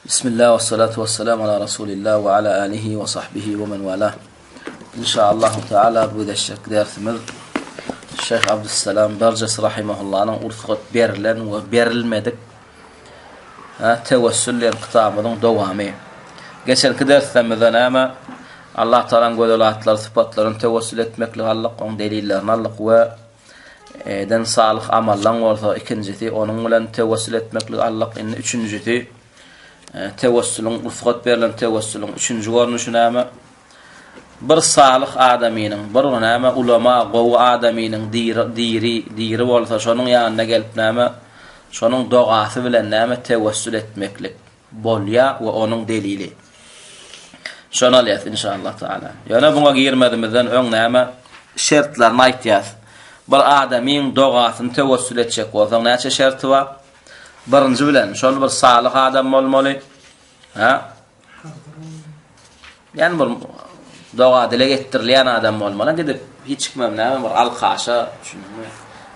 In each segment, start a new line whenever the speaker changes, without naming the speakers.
Bismillah ve salatu ve selamu ala Resulillah ve ala alihi ve sahbihi ve men valah. İnşallah Teala bu derslik dersimiz Şeyh Abdüsselam Berces rahimahullah'ın urfat berilen ve berilmedik tevessüllerin kitabının devamı. Geçenki dersimizde ama Allah Teala'nın gözelatlar sıfatlarını tevessül etmekle Allah onun delillerini Allah ve den salih amallan olsa ikincisi onun bilen tevessül etmekle Allah üçüncüsü tevessülün ufqat berilen tevessülün üçüncü görünüşü ama bir salih adaminin bir nama ulama gow adaminin diri bolsa şonun yanına gelip nama şonun duası bilen nama tevessül etmeklik bolya ve onun delili şonu alayat inşallah taala. Yana bunga girmedimizden öň nama şertlerini aýtýar. Bir adamyň duasını tevessül etjek bolsa näçe şerti bar? Birinci bilen şol bir salih adam bolmaly. Yani bir dua dile getirilýän adam bolmaly. Gidip hiç kimem näme bir alqaşa,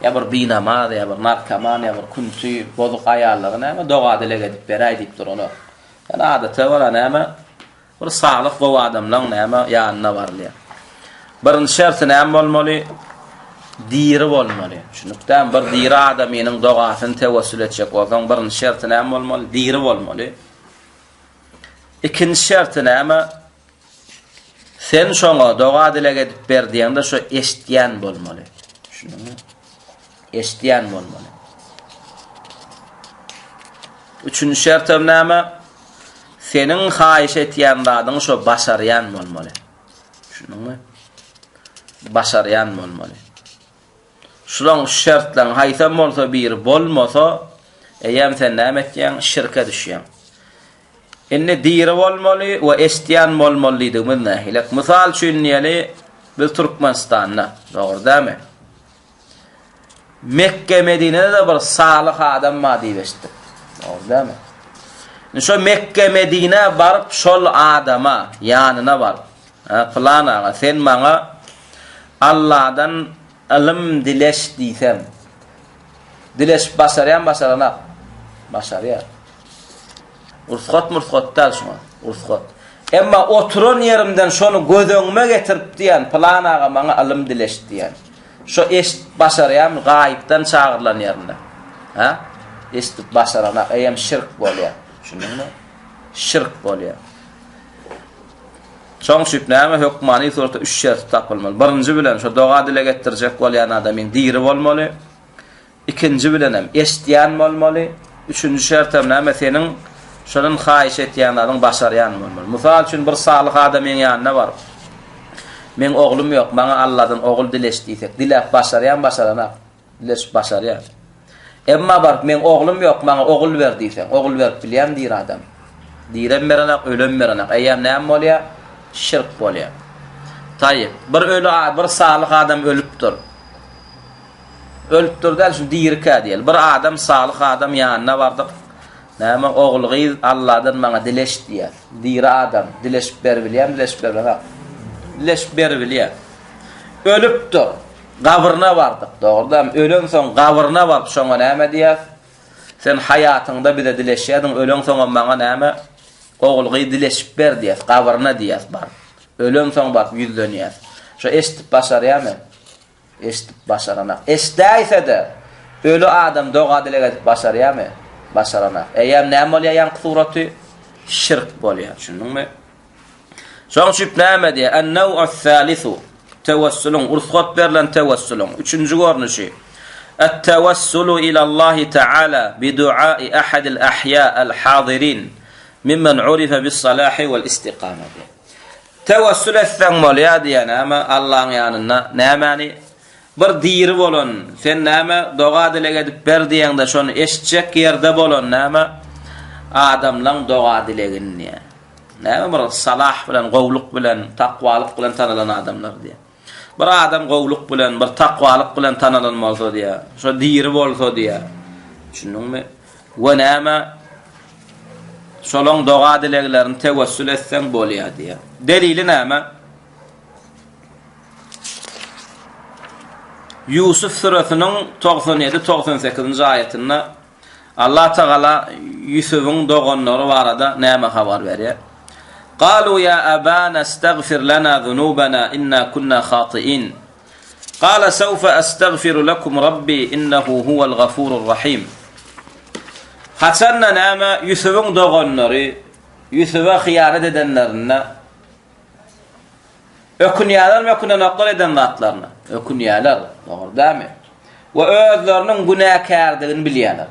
ya bir binamaz, ya bir narkoman, ya bir kunty, bozuk aýallary näme dua dile gedip beräý diýip durany. Yani adata wala näme bir salih bu adamlaň näme ýanyna barlýar. Birinji şerti näme bolmaly? Diri bolmaly. Şunukdan bir diri adamynyň duasyny tevessül etjek bolsaň birinji şerti näme bolmaly? Diri bolmaly. İkinci şerti näme? Sen şoňa dua dile gedip berdiňde şo eşitýän bolmaly. Şunuňmy? Eşitýän bolmaly. Üçüncü şerti näme? Senin haýyş etýän zadyň şo başarýan bolmaly. Şunuňmy? Başarýan bolmaly. Şulan şertler haýsam bolsa bir bolmasa eýem sen näme etýän şirke düşýän. Enne diri bolmaly we eşitýän bolmaly diýdiňiz nähilek. Misal üçin ýeli biz Türkmenistanda, dogry-dämi? Mekke Medine'de de bir salih adam madi beşdi. Dogry-dämi? Şo Mekke Medine baryp şol adama ýanyna baryp, plana sen maňa Allah'dan ilim dileş diýsem. Dileş başarýan başarana. Başarýar. Urfat dal şoňa. Urfat. Emma oturan yerimden şonu gözöňme getirip diýen planaga maňa ilim dileş diýen. Şo eşit başarýan gaýypdan çağırlan ýerinde. Eşit başarana eýem şirk bolýar. Şunuňmy? Şirk bolýar. Çoň şüpnäme hukmany surata 3 şert tapylmaly. Birinji bilen şo dua dile getirjek bolýan adamyň diri bolmaly. İkinji bilen hem eşitýän bolmaly. Üçüncü şert hem näme seniň şonun haýyş etýän zadyň başarýan bolmaly. Mysal üçin bir salih adamyň ýanyna baryp, men oglum ýok, maňa Allahdan ogul dileş diýsek, dilek başarýan başarana, dileş başarýan. Emma baryp men oglum ýok, maňa ogul ber diýsek, ogul berip bilýän dir adam. Direm berenak, ölüm berenak. Eýem näme bolýar? Şirk bolýar. Taýyp, bir salih adam ölüpdir. Ölüpdir däl şu dirika diýel. Bir adam salih adam ýanyna bardyk. Näme ogulgy Allahdan maňa dileş diýär. Diri adam dileş berbilýär, dileş berbilýär. Dileş berbilýär. Ölüpdir. Gabryna bardyk. Dogry-da, ölen soň gabryna baryp şoňa näme diýär? Sen haýatyňda bile dileşýädiň, ölen soň maňa näme? Ogulgy dileş ber diýär, gabryna diýär bar. Ölen soň baryp ýüzlenýär. Şo eşitip başarýarmy? Eşitip başarana. Eşdäýse de ölü adam dua dile gedip başarýarmy? Başarana. Eýem näme bolýar ýan suraty? Şirk bolýar. Şunuňmy? Şoň şüp näme diýär? An-naw'u-s-salisu tevessülün, urfat berilen tevessülün. Üçüncü görnüşi. Et-tevessulu ila Allah Teala bi du'a'i ahadil ahya'al hadirin mimmen urifa bis-salahi wal-istiqama. Tevessül etsen bolýar diýen ama Allah'ın ýanyna nämäni bir diri bolan, sen näme dua dile gedip berdiňde şonu eşitjek ýerde bolan näme adamlaň dua dilegini. Näme bir salah bilen, gowluk bilen, takwalyk bilen tanalan adamlar diýär. Bir adam gowluk bilen, bir takwalyk bilen tanalan bolsa diýär. Şo diri bolsa diýär. Şunuňmy? We näme şolong dua dileglerini tevessül etsen bolýar diýär. Delili näme? Yusuf surasynyň 97-98-nji aýatynda Allah Teala Yusuf'un doğanları barada näme habar berýär? Qalu ya abana astaghfir lana dhunubana inna kunna khati'in. Qala sawfa astaghfiru lakum rabbi innahu huwal ghafurur rahim. Hasanna näme Yusuf'un doğanları Yusuf'a hıyanet edenlerine ökünýärler we ökünenoklar eden zatlarına ökünýärler, doğru dämi? We özleriniň günäkärdigini bilýärler.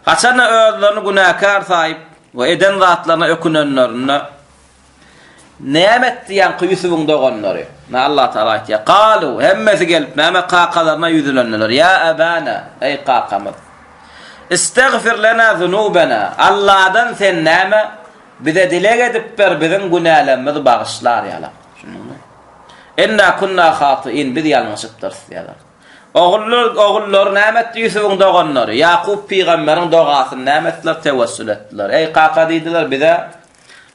Haçanna özlerini günäkär saýyp we eden zatlaryna ökünenlerine nämet diýen Yusuf'un doğanlary. Allah Taala aýtýar. Qalu hemmesi gelip näme qaqalaryna ýüzülenler. Ya abana ey qaqamız. İstagfir lana zunubana. Allah'dan sen näme bize dilek edip ber bizim günahlarymyzy bağışlar ýalar. Şunuňmy? Inna kunna khati'in biz ýalňyşypdyr ýalar. Oğullar nämet Yusuf'un doğanlary, Yaqub peýgamberiň dogasyny nämetler tewessül etdiler. Ey qaqa diýdiler bize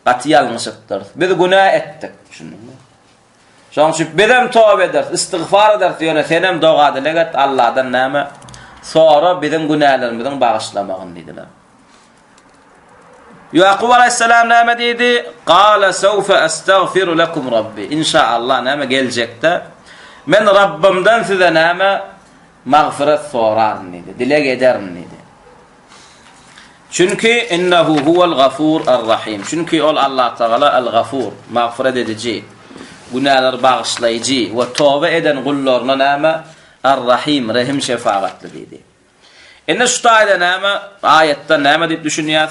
gaty ýalňyşypdyr. Biz günah etdik. Şunuňmy? Şoň üçin bizem tawba eder, istigfar eder diýene senem doga dilek et Allah'dan näme sonra bizim günahlarymyzyň bağışlamagyny diýdiler. Yaqub aleyhisselam näme diýdi? Qala sawfa astaghfiru lakum rabbi. İnşaallah näme geljekde men Rabbimden size näme mağfiret sorarım diýdi. Dilek ederim diýdi. Çünki innehu huwal gafur er-rahim. Çünki ol Allah Taala el-gafur, mağfiret edici, günahlar bağışlayıcı we tawba eden gullaryna näme er-rahim, rahim şefaatli diýdi. Enne şu taýda näme ayetde näme diýip düşünýär?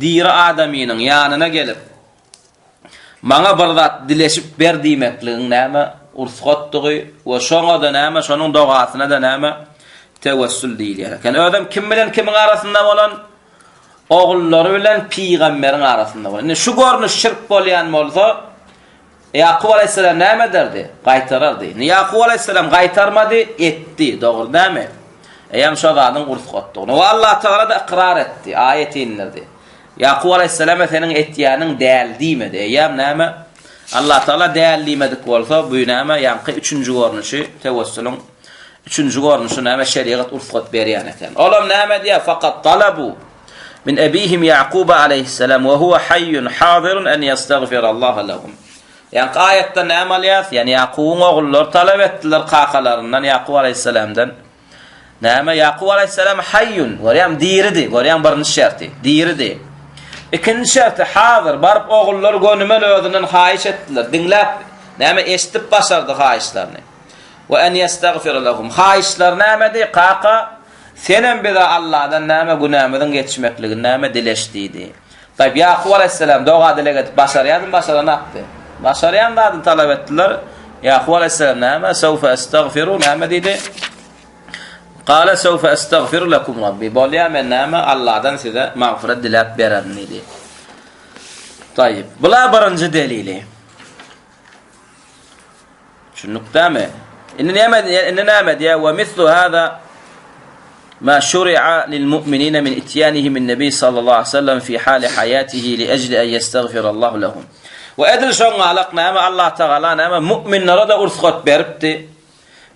Diri adamynyň ýanyna gelip maňa bir zat dileşip ber diýmekligiň näme ursgatdygy we şoňa da näme şonuň dogasyna da näme tewessül diýilýär. Yani adam kim bilen kimin arasynda bolan oğullary bilen peýgamberiň arasynda bolan. Şu görnüş şirk bolýan bolsa Yaqub aleyhisselam näme derdi? Gaýtarardy. Yaqub aleyhisselam gaýtarmady, etdi, dogry näme? Eýem şo zadyň ursgatdygyny we Allah Taala da iqrar etdi, ayet indirdi. Yaqub aleyhisselam senin etýäniň däl diýmedi. Eýem näme? Allah Taala däl diýmedik bolsa bu näme ýanky 3-nji görnüşi tewessülüň 3-nji görnüşi näme şeriat ursgat berýän eken. Olam näme diýär? Faqat talabu min abihim Yaqub aleyhisselam we huwa hayyun hadirun an yastaghfir Allah lahum. Yani ayette näme alýar? Yani Yaqub'un oğulları talep etdiler qaqalaryndan Yaqub aleyhisselamdan. Näme Yaqub aleyhisselam hayyun, görýän diridi, görýän birinji şerti, diridi. İkinji şerti hazır, barıp oğullar gönümel özünden haýyş etdiler, dinläp, näme eşitip başardy haýyşlaryny. Ve en yastaghfir lahum. Haýyşlar nämedi? Qaqa senem bize Allah'dan näme günahymyzyň geçmekligini näme dileşdiýdi. Taýp Yaqub aleyhisselam doga dilek etip başarýardy, başaranapdy. Başaryan da talep ettiler. Yaqub aleyhisselam näme sawfa astaghfiru näme diýdi? Qala sawfa astaghfiru lakum rabbi. Bolýar men näme Allah'dan size mağfiret dilep bererim diýdi. Tayyib. Bular birinji delili. Şunukdami? Inne näme diýär? Wa mislu hada ma şuri'a lil mu'minina min ityanihim min-nabi sallallahu aleyhi ve sellem fi hali hayatihi li ajli an yastaghfirallahu lahum. Ve edil şoňa alaq näme Allah Taala näme müminlere de ursgat beripdi.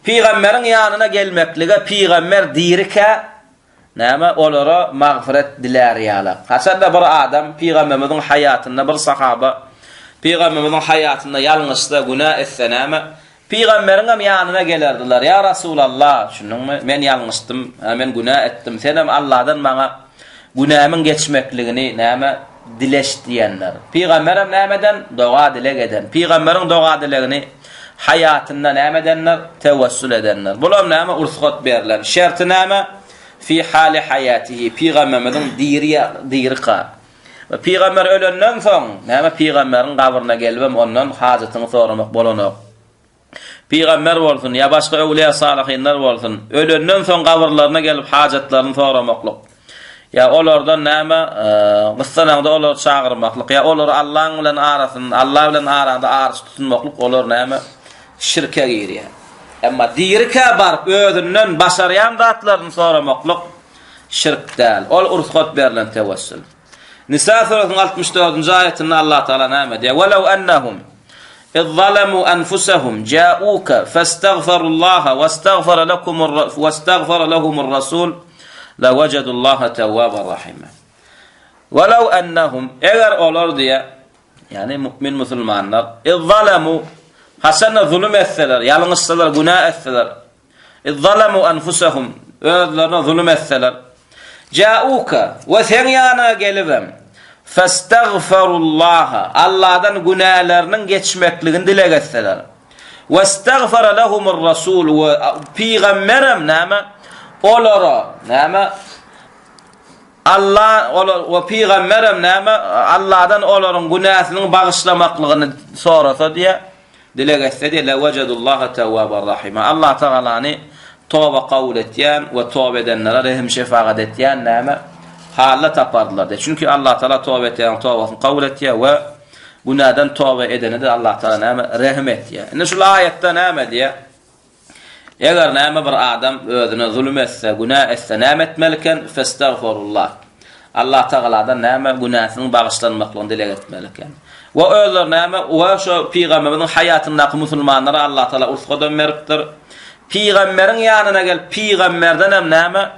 Peýgamberiň ýanyna gelmeklige peýgamber dirike näme olara mağfiret diler ýalar. Hasada bir adam peýgamberimiň hayatynda bir sahaba peýgamberimiň hayatynda ýalňyşda günah etse näme peýgamberiň ýanyna gelerdiler. Ya Rasulullah, şunuňmy men ýalňyşdym, men günah etdim. Senem Allah'dan maňa günahymyň geçmekligini näme dileş diýenler. Peýgamberim nämeden doga dilek eden. Peýgamberiň doga dilegini hayatynda nämedenler tewessül edenler. Bular näme ursgat berilen. Şerti näme? Fi hali hayatihi. Peýgamberiň dirika. Ve peýgamber ölenden soň näme peýgamberiň gabyryna gelbem ondan hajatyny soramak bolanok. Peýgamber bolsun ya başga öwliýa salihinler bolsun ölenden soň gabyrlaryna gelip hajatlaryny soramaklyk. Ya olardan näme gyssanagda olar çağırmaklyk ya olar Allah bilen arasyn Allah bilen arada arys tutunmaklyk olar näme şirke girýär. Emma dirike barıp özünden başaryan zatlaryny soramaklyk şirk däl. Ol ursgat berilen tewessül. Nisa surasının 64-nji ayetinde Allah Taala näme diýär? "Walaw annahum إذ ظلموا أنفسهم جاءوك فاستغفروا الله واستغفر لهم الرسول la vajadullaha tawwabar rahima. Walau annahum eğer olur diye yani mümin musulmanlar izzalamu hasana zulüm etseler, yalnızsalar, günah etseler, izzalamu anfusahum özlerine zulüm etseler, ca'uka ve sen yana gelibem fastagfirullaha Allah'dan günahlarının geçmekliğini dile etseler ve estagfara lahumur rasul ve peygamberim nama olara nama Allah ve peygamberim nama Allah'dan onların günahlarını bağışlamaklığını sorasa diye dile etse diye la vajadullaha tawwabar rahima. Allah Teala'ni tövbe kabul etyen ve tövbe edenlere rahim şefaat etyen nama halle tapardılar diye. Çünkü Allah Teala tövbe eten tövbesini kabul etye ve günahdan tövbe edene de Allah Teala nama rahmet ya. Ne şu ayette nama diye eğer nama bir adam özüne zulüm etse, günah etse, nama etmeliken festağfirullah. Allah Teala'dan nama günahının bağışlanmaklığını dile etmeliken. Ve özler nama ve şu peygamberin hayatındaki musulmanlara Allah Teala urfga dönmeriptir. Peygamberin yanına gel, peygamberden hem nama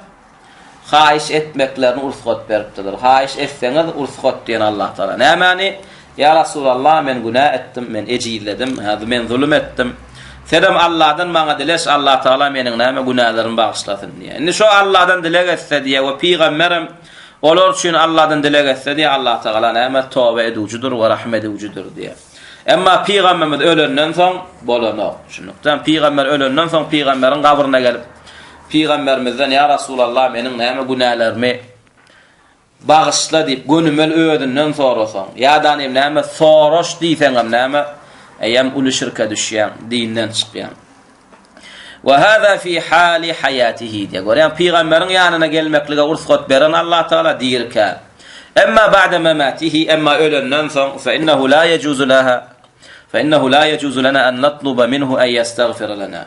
hayiş etmeklerini urfga beriptir. Hayiş etseniz urfga diyen Allah Teala. Namani ya Resulallah men günah ettim, men ecilledim, men zulüm ettim. Sedem Allah'dan bana dileş Allah Teala menin nama günahlarımı bağışlasın diye. Şimdi şu Allah'dan dile etse diye ve peygamberim olur için Allah'dan dile etse diye Allah Teala nama tövbe edicudur ve rahmet edicudur diye. Ama peygamberimiz ölenden son bolana. Şundan peygamber ölenden son peygamberin kabrına gelip peygamberimizden ya Resulallah menin nama günahlarımı bağışla deyip gönümel öğüdünden sorasan ya da nama soruş deysen nama eyyam ulu şirke düşýän, dinden çykýan. Ve hada fi hali hayatihi diye. Yani peygamberin yanına gelmeklige ursat beren Allah Teala diýirkä. Emma ba'da mamatihi emma ölenden soň fe innehu la yejuzu laha fe innehu la yejuzu lana an natluba minhu an yastaghfir lana.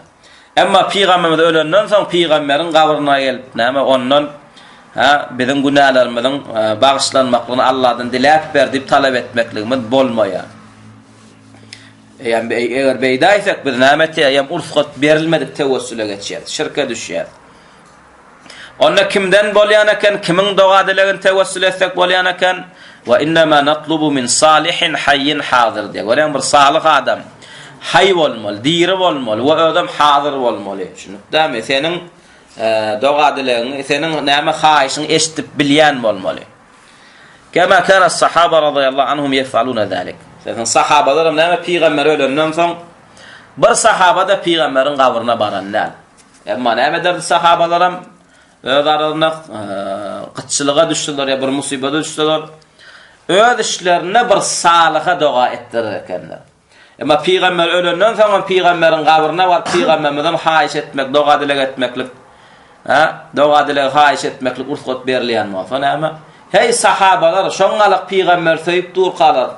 Emma peygamberimiz ölenden soň peygamberin kabryna gelip näme ondan bizim günahlarymyzyň bağışlanmaklaryny Allah'dan dilep berdip talep etmekligimiz bolmaýar. Yani eğer beydaysak bir nimeti ayam ursat berilmedik tevessüle geçýär, şirke düşýär. Onda kimden bolýanaken, kimin dogadylygyn tevessül etsek bolýanaken ve innema natlubu min salihin hayyin hazir diýär. Görýän bir salih adam hay bolmaly, diri bolmaly we ödem hazır bolmaly. Şundan senin dogadylygyň, senin näme haýyşyň eşitip bilýän bolmaly. Kema kana as-sahaba radıyallahu anhum yefaluna zalik. Zaten sahabalarım näme peygamber ölenden soň bir sahaba da peygamberin kabryna baranlar. Emma näme derdi sahabalarım? Öz aralarına qıtçılığa düşdiler ya bir musibete düşdiler. Öz işlerine bir salıha dua ettirirkenler. Emma peygamber ölenden soň peygamberin kabryna bar peygamberimizden haýyş etmek, dua dilek etmeklik. Dua dilek haýyş etmeklik ursat berilýän bolsa näme? Hey sahabalar şoňalyk peygamber söýüp dur kalar.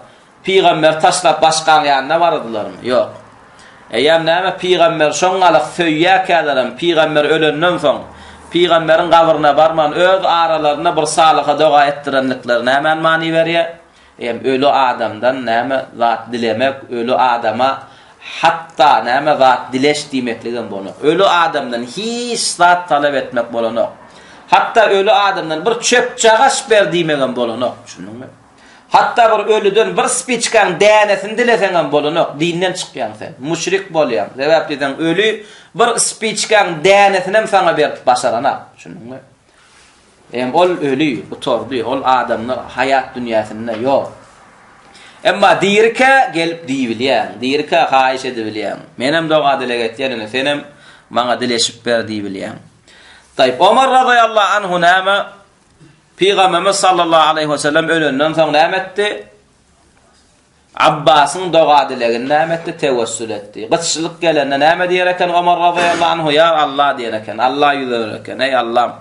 Peygamber taşlap başkan yanına vardılar mı? Yok. Eýär näme peygamber şoňalyk söýýäkälerim peygamber ölenden soň peygamberin kabryna barman öz aralaryna bir salyha dua etdirenliklerini hemen mani berýär. Ölü adamdan näme zat dilemek, ölü adama hatta näme zat dileş diýmekligen bolu. Ölü adamdan hiç zat talep etmek bolany. Hatta ölü adamdan bir çöp çagaş ber diýmegen bolany. Şunuňmy? Hatta bir ölüden bir spiçkan dänesini dilesen bolany. Dinden çykýan sen. Müşrik bolýan. Sebäpli ölü bir spiçkan dänesini sana berip başarana. Şunuňmy? Ol ölü, oturdy, ol adamlar hayat dünýäsinde ýok. Emma diýirke gelip diýbilýän, diýirke haýyş edibilýän. Menem doga dilek etýän, senem maňa dileşip ber diýbilýän. Taýip Ömer radıyallahu anhu näme Peygamberimiz sallallahu aleyhi ve sellem ölenden soň näme etdi? Abbasyň doga dilegini näme etdi? Tevessül etdi. Gıççylyk gelende näme diýerken Ömer radıyallahu anhu ya Allah diýerken, Allah ýüzerken, ey Allah.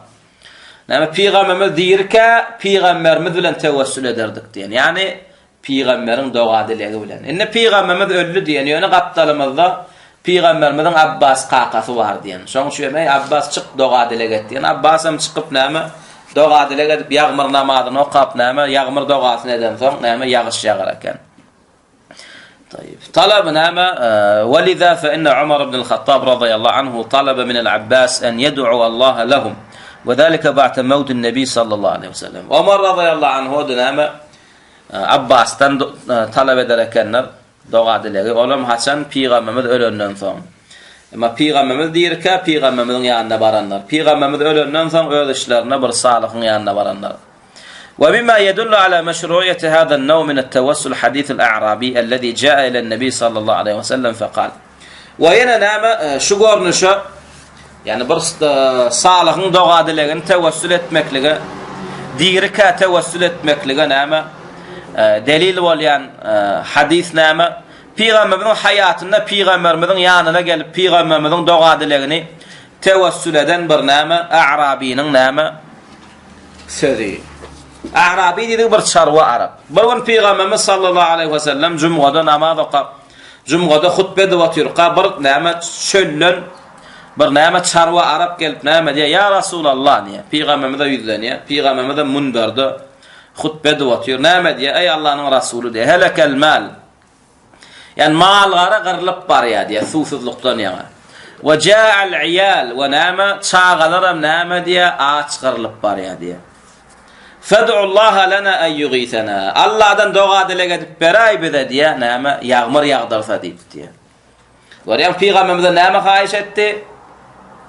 Näme Peygamberimiz diýirke, Peygamberimiz bilen tevessül ederdik diýen. Yani Peygamberin doga dilegi bilen. Indi Peygamberimiz öldü diýen, ýöne gapdalymyzda Peygamberimizin Abbas kakasy bar diýen. Şoň şu eme Abbas çık doga dilek etdiýen. Abbasam çıkıp näme doga dilek edip ýagmyr namazyny okap näme ýagmyr dogasyny eden soň näme ýagyş ýagar eken. طيب طلب نعمة ولذا فإن عمر بن الخطاب رضي الله عنه طلب من العباس أن يدعو الله لهم وذلك بعد موت النبي صلى الله عليه وسلم. Ömer radıyallahu anhu dönemi Abbas'tan talep ederkenler dogadylar. Olam haçan Peygamberimiz ölenden soň. Ama Peygamberimiz diýer ki Peygamberimizin ýanyna baranlar. Peygamberimiz ölenden soň öz işlerine bir salihin ýanyna baranlar. وبما يدل على مشروعية هذا النوع من التوسل حديث الأعرابي الذي جاء إلى النبي صلى الله عليه وسلم فقال وينا نعم şu görnüşe yani bir salihin dogadylaryny tevessül etmeklige diýerke tevessül etmeklige näme delil bolýan hadis näme Peygamberimiň hayatynda Peygamberimizin ýanyna gelip Peygamberimizin dogadylaryny tevessül eden bir näme A'rabiynyň näme sözi. A'rabi diýdi bir çarwa arab. Bir gün Peygamberimiz sallallahu aleyhi ve sellem cumgada namaz okap, cumgada hutbe edýär. Bir näme çöllen bir näme çarwa arab gelip näme diýär? Ya Rasulullah diýär. Peygamberimize ýüzlenýär. Peygamberimiz munberde hutbe edýär. Näme diýär? Ey Allah'ın Rasulu diýär. Helekel mal. Yani mallara gyrlyp barýar diýär, susuzlukdan ýa. Ve ja'al iyal ve näme çağalaram näme diýär? Aç gyrlyp barýar diýär. Fad'u Allah lana an yughithana. Allah'dan dogadylar edip beray bide diye näme ýağmur ýagdyrsa diýdi. Görýän Peygamberimiz näme haýyş etdi?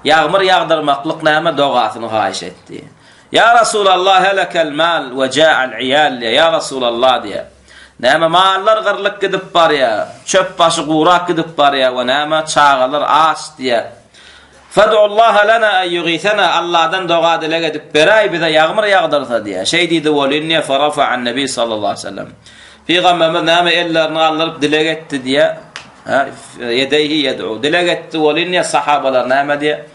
Ýağmur ýagdyrmaklyk näme dogasyny haýyş etdi. Ya Rasulullah halakel mal ve ja'al iyal ya Rasulullah diye. Näme mallar gyrlyk gidip barýar, çöp başı gurak gidip barýar we näme çağalar aç diye. Fad'u Allah lana an yughithana. Allah'dan dogadylar edip beray bize ýağmur ýagdyrsa diye. Şey diýdi wolinni farafa an nabi sallallahu aleyhi ve sellem. Peygamberimiz näme ellerini aldyryp dilek etdi diye. Yedeyhi yed'u. Dilek etdi wolinni sahabalar näme diye.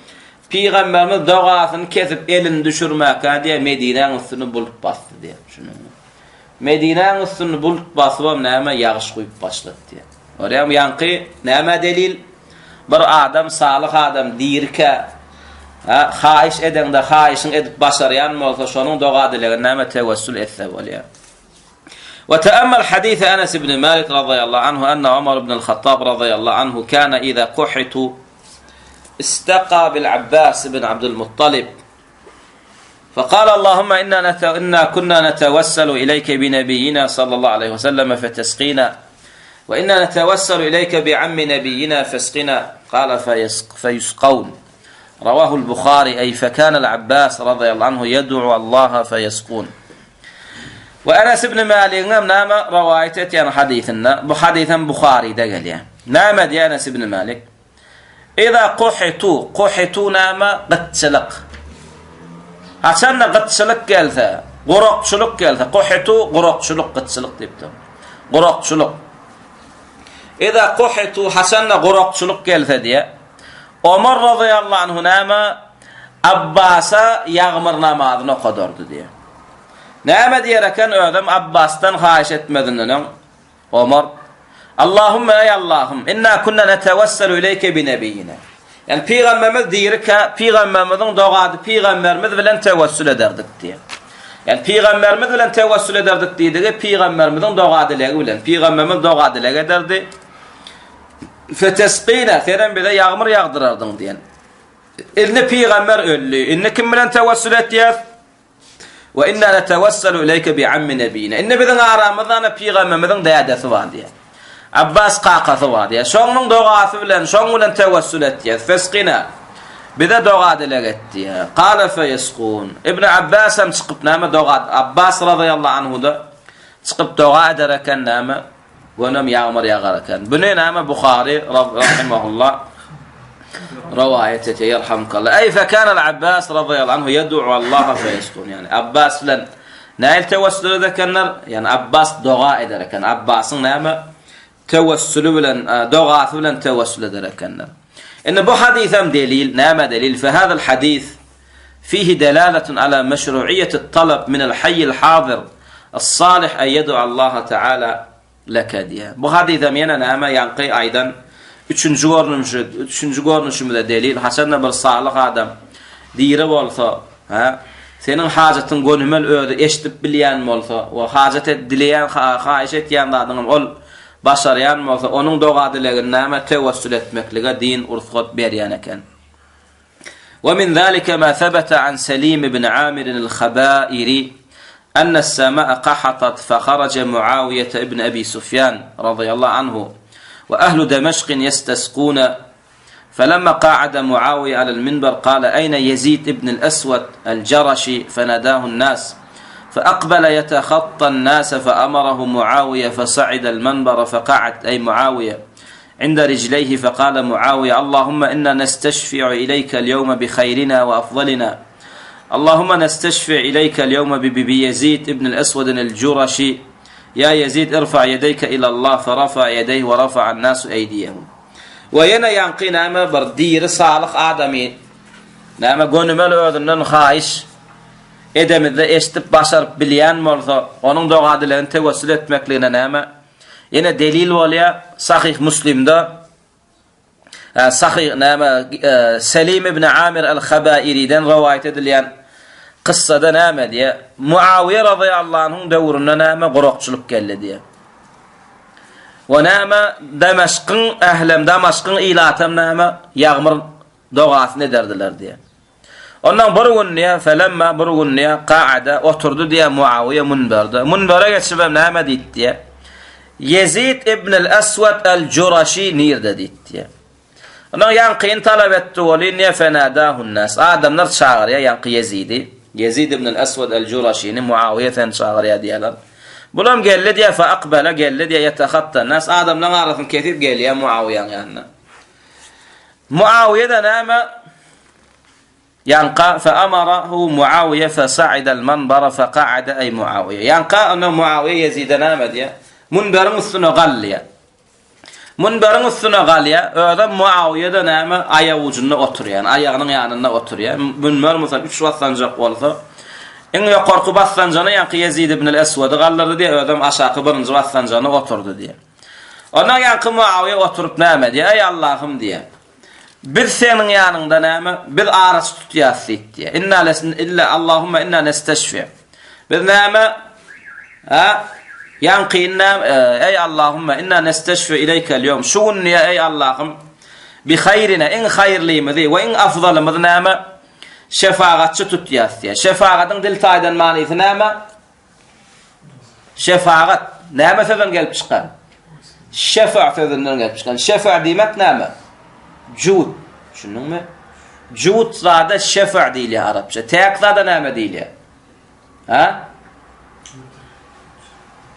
Peygamberimiz dogasyny kesip elini düşürmäkä diye Medine'ň üstüne bulup bastı diye. Şunu. Medine'ň üstüne bulup basyp näme ýağış goýup başlady diye. Görýärmi ýanky näme delil? Bir adam salih adam diýirke haýyş edende haýyşyň edip başarýan bolsa şonuň dogadylaryna näme tevessül etse bolýar. Ve ta'ammal hadith Anas ibn Malik radıyallahu anhu anna Umar ibn al-Khattab radıyallahu anhu kana iza quhitu istaqa bil Abbas ibn Abdul Muttalib فقال اللهم إنا كنا نتوسل إليك بنبينا صلى الله عليه وسلم فتسقينا وإنا نتوسل إليك بعم نبينا فاسقنا قال فيسقون رواه البخاري أي فكان العباس رضي الله عنه يدعو الله فيسقون. وأنس بن مالك نام روايته يعني حديثنا بحديثا بخاري دقل يعني نام دي أنس بن مالك إذا قحتوا نام قتسلق عشان قتسلق قالثا قرق شلق قالثا قحتوا قرق شلق قتسلق تبتم قرق شلق إذا قحتوا حسن قرق شلق قالثا دي Ömer radıyallahu anhu näme Abbas'a ýağmur namazyny okadardy diye. Näme diýerken ödem Abbas'tan haýyş etmedinden Ömer Allahümme ey Allah'ım inna kunna netevesselu ileyke bi nebiyina. Yani Peygamberimiz diýer ki Peygamberimizin dogady Peygamberimiz bilen tevessül ederdik diye. Yani Peygamberimiz bilen tevessül ederdik diýdi. Peygamberimizin dogadylary bilen Peygamberimiz dogadylary ederdi. Fetesqina seren bize ýağmur ýagdyrardyň diýen. Elne Peygamber öllü. Inne kim bilen tevessül etýär? Ve inna netevesselu ileyke bi ammi nebiyina. Inne biziň aramyzda Peygamberimiziň dädesi bar diýär. Abbas qaqasy bar diýär. Şoňyň dogasy bilen, şoň bilen tevessül etýär. Fesqina. Bize dogadylar etdi. Qala feyesqun. İbn Abbas hem çykyp näme dogad. Abbas radıyallahu anhu da çykyp doga ederken näme ونم يعمر يا غركان بنين أما بخاري رحمه الله روايته يرحمك الله أي فكان العباس رضي الله عنه يدعو الله فيسكن يعني عباس لن نايل توسل ذكرنا يعني عباس دعاء ذكرنا عباس نعم توسل لن دعاء لن توسل ذكرنا إن بو حديثم دليل نعم دليل فهذا الحديث فيه دلالة على مشروعية الطلب من الحي الحاضر الصالح أن يدعو الله تعالى laka diye. Bu hadisde mena näme ýanky aýdan 3-nji görnüşümde delil hasan bir salih adam diýre bolsa, senin hajatyň gönümel öýde eşitip bilýän bolsa, we hajat edilen haýyş etýän adam ol başarýan bolsa, onuň dogadylaryna näme tevessül etmeklige din ursat berýän eken. ومن ذلك ما ثبت عن سليم بن عامر الخبائري أن السماء قحطت فخرج معاوية ابن أبي سفيان رضي الله عنه وأهل دمشق يستسقون، فلما قعد معاوية على المنبر قال: أين يزيد ابن الأسود الجرشي؟ فناداه الناس فأقبل يتخطى الناس فأمره معاوية فصعد المنبر فقعد أي معاوية عند رجليه، فقال معاوية: اللهم إنا نستشفع إليك اليوم بخيرنا وأفضلنا، اللهم نستشفع إليك اليوم بيزيد ابن الأسود الجرشي، يا يزيد ارفع يديك إلى الله، فرفع يديه ورفع الناس أيديهم. وينا ينقي نعم بردير صالح آدمي نعم قنمل ödünden خايش edemizde eşitip başarıp bilýän bolsa onun dogadylaryny tewessül etmekligine näme ýene delil bolýar. Sahih Muslim'de sahih näme Selim ibn Amir el-Khabairi'den rivayet edilýän kıssada näme diye Muawiye radıyallahu anh'ın döwründe näme gorokçuluk geldi diye. Ve näme Damaşkyn ählem Damaşkyn ilatam näme ýagmyr dogasyny ederdiler diye. Ondan bir gün felemma bir gün qa'ada oturdu diye Muawiye munberde. Munbere geçip näme diýdi diye. Yezid ibn el-Aswad el-Jurashi nirde diýdi diye. Ondan ýanqyn talap etdi oli ne fenadahun nas. Adamlar çağırýar ýanqy Yezidi. Yezid ibn el-Aswad el-Jurashi'ni Muawiye'den çağırýar diýerler. Bulam geldi diye fa aqbala geldi diye yetahhatta nas adamlar arasyn ketip gelýär Muawiye'ň ýanyna. Muawiye de näme yanqa fa amarahu Muawiye fa sa'ida al-manbara fa qa'ada ay Muawiye. Yanqa ana Muawiye Yezid'e näme diye munberin üstüne galýar. Munberin üstüne galýar. Öde Muawiye de näme ayağı ucunda oturýar, ayagynyň ýanynda oturýar. Munber mesela 3 bassancak bolsa en ýokarky bassancana ýanqy Yezid ibn el-Aswad gallardy diye ödem aşağı birinji bassancana oturdu diye. Ondan ýanqy Muawiye oturup näme diye ey Allah'ım diye. Bir senin ýanynda näme bir araç tutýasy diye. Inna illa Allahumma inna nesteşfi. Bir näme yanqinna ey Allahumma inna nesteşfi ileyke el-yawm. Şun ya ey Allah'ım bi hayrina in hayrlymyzy we in afdalymyzy näme şefaatçi tutýasy diye. Şefaatyň dil taýdan manysy näme? Şefaat näme sözden gelip çykan? Şefaat sözünden gelip çykan. Şefaat diýmek näme? Jud. Şunuňmy? Jud zada şefa' diýilýär Arapça. Täk zada näme diýilýär? Ha?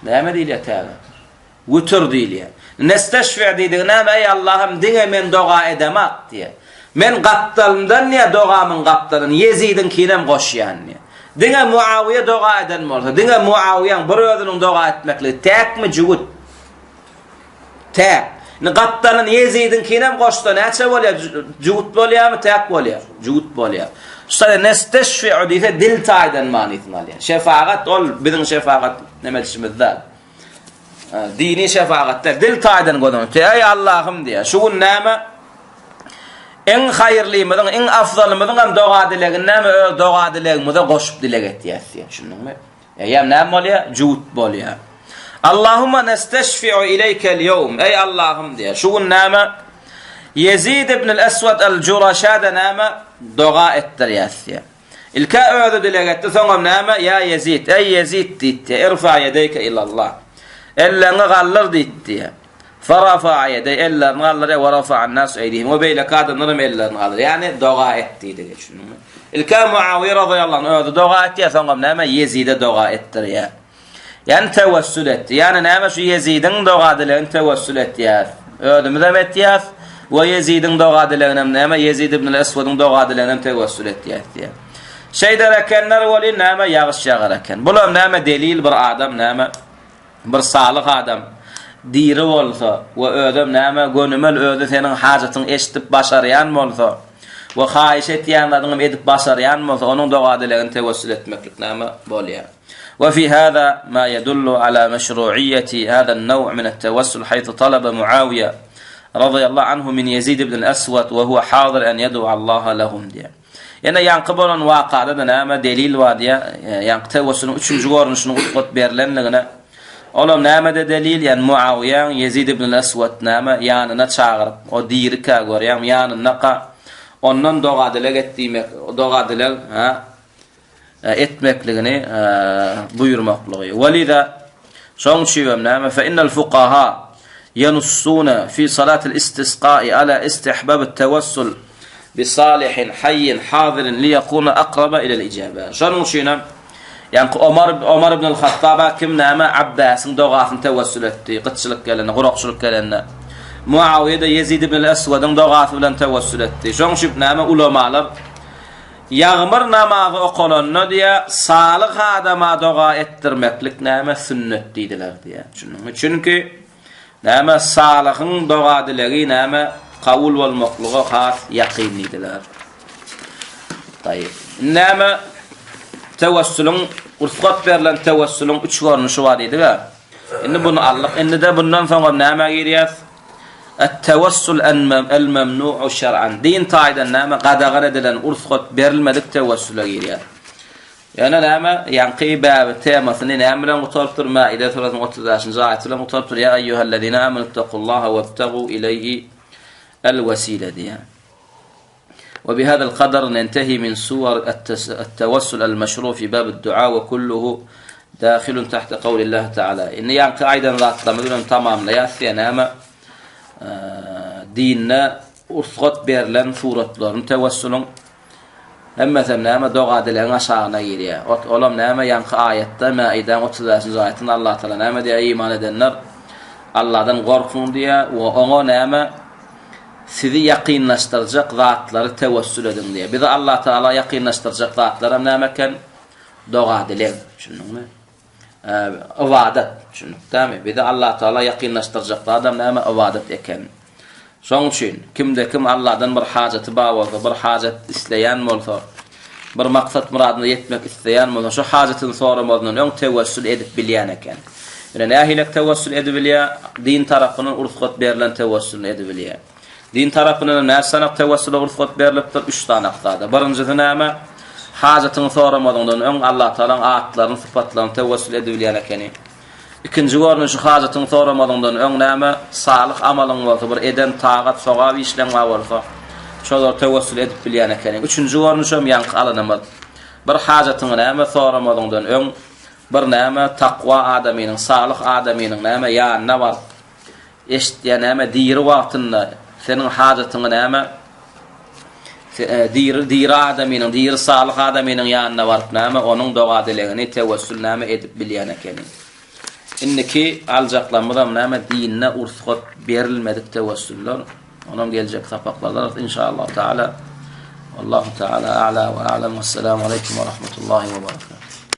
Näme diýilýär täk? Wutr diýilýär. Nesteşfi' diýdi näme ey Allah'ım diňe men doga edemek diye. Men gattalymdan ne dogamyň gatlaryny Yezid'in kinem goşýan ne. Diňe Muawiye doga eden bolsa, diňe Muawiyeň bir özüniň doga etmekli täkmi jud? Täk. Gattalyn Yezid'in kinem goşdy, näçe bolýar? Jud bolýarmy, täk bolýar? Jud bolýar. Şol nesteşfi'u diýse dil taýdan manysyny alýar. Şefaat ol biziň şefaat näme diýişimizde. Dini şefaatler dil taýdan goýan. Ey Allah'ım diýär. Şu gün näme en haýyrlymyň, en afdalymyň doga dilegin näme doga dilegimize goşup dileg etýär. Şunuňmy? Ýa näme bolýar? Jud bolýar. Allahumma nesteşfi'u ileyke el-yawm. Ey Allah'ım diye. Şu gün näme Yezid ibn el-Aswad el-Jurashada näme doga etdirýär. İlka öýde dilegetdi soňam näme ya Yezid, ey Yezid diýdi. Irfa yedeyke ila Allah. Ellerini gallar diýdi. Farafa yedey ellerini gallar we rafa'an nas eydihim. O beýle kadynlarym ellerini gallar. Yani doga etdi diýdi şunuňmy. İlka Muawiye radıyallahu anh öýde doga etdi soňam näme Yezid'e doga etdirýär. Yani tevessül etti. Yani näme şu Yezid'in dogadylaryny tevessül etýär. Ödümde etýär we Yezid'in dogadylaryny näme Yezid ibn el-Aswad'ın dogadylaryny tevessül etýär. Şeýde rekenler boli näme ýagyş ýagar eken. Bular näme delil bir adam näme bir salyk adam diri bolsa we ödüm näme gönümel öde seniň hajatyň eşitip başarýan bolsa we haýyş etýänleriňi edip başarýan bolsa onuň dogadylaryny tevessül etmeklik näme bolýar. وفي هذا ما يدل على مشروعية هذا النوع من التوسل حيث طلب معاوية رضي الله عنه من يزيد بن الأسود وهو حاضر أن يدعو الله لهم diye. Yani yankıbolan waqada da näme delil var diye yankı tevessülün 3-nji gorunuşyny utqut berilenligine olam näme de delil yani Muawiye Yezid ibn al-Aswad näme ýanyna çağıryp o dirika görýär ýanyna ondan dogadile etdimek, dogadile etmekligini buyurmaklığı. Velida şoň üçin näme fe innel fuqaha yanussuna fi salatil istisqa'i ala istihbab at-tawassul bi salihin hayyin hadirin li yakuna aqraba ila al-ijaba. Şoň üçin yani Omar ibn al-Hattab kim näme Abbas'ın dogasyny tawassul etdi, gıtçylyk gelene, guraqçylyk gelene. Muawiye de Yezid ibn al-Aswad'ın dogasy bilen tawassul etdi. Şoň üçin näme ulamalar yağmur namazı okulunna diye salyh adama doga ettirmeklik näme sünnet diýdiler diye. Çünki näme salyhyň doga dilegi näme kabul bolmaklygy has ýaqinlidiler. Taýyp. Näme tawassulun urfat berilen tawassulun 3 görnüşi bar idi-ga. Indi bunu allyk, indi de bundan soňra näme girýär? التوسل الممنوع شرعا دين taýdan näme gadagara edilen urfat berilmedik tawassul girýär. Ýani näme ýanky bäbi temasyny näme bilen gutarypdyr? Maide surasynyň 30-njy aýaty bilen gutarypdyr. Ya eyyuhellezina amanu taqullaha wabtagu ilayhi alwasila diýär. وبهذا القدر ننتهي من صور التوسل المشروع في باب الدعاء وكله داخل تحت قول الله تعالى إن ýanky aýdan zatlarymyz bilen tamamlaýar näme dinne urfat berilen suratlaryň tawassulun hemmesem näme doga dilen aşagyna girýär. Olam näme ýanky aýatda Maide 30-njy aýatynda Allah taala näme diýär? Iman edenler Allah'dan gorkun diýär we oňa näme sizi ýaqinlaşdyrjak zatlary tawassul edin diýär. Bizi Allah taala ýaqinlaşdyrjak zatlara näme ken? Doga dilen. Şunuňmy? Ibadat. Şunuňmy? Bizi Allah taala ýaqinlaşdyrjak adam näme? Ibadat eken. Şoň üçin kimde kim Allah'dan bir hajaty bar bolsa, bir hajat isleýän bolsa, bir maksat muradyna ýetmek isleýän bolsa, şu hajatyny soramazdan öň tawassul edip bilýän eken. Ýani nähilek tawassul edip bilýär? Din tarapynyň urfat berilen tawassul edip bilýär. Din tarapynyň näsana tawassul urfat berilipdir? 3 tanaqda. Birinjisi näme? Hajatyny soramazdan öň Allah taalaň atlaryny, sypatlaryny tawassul edip bilýän ekeni. İkinci görnüşi şu hajatyny soramazdan öň näme? Salyh amalyň bolsa, bir eden tagat, sogap işleňe bolsa, şolar tawassul edip bilýän ekeni. Üçüncü görnüşem ýanky alanymy. Bir hajatyny näme soramazdan öň bir näme takwa adamynyň, salyh adamynyň näme ýanyna bar. Eşitýän näme diýri wagtynda seniň hajatyny näme diýri adamynyň, diýri salyh adamynyň ýanyna baryp näme onuň doga dilegini tawassul näme edip bilýän ekeni. Inniki aljaklanmadan näme dinne urfat berilmedik tawassuller. Onam geljek sapaklarda inşallah taala. Allahu taala a'la ve a'lam. Assalamu alaykum ve rahmetullahi ve berekatuh.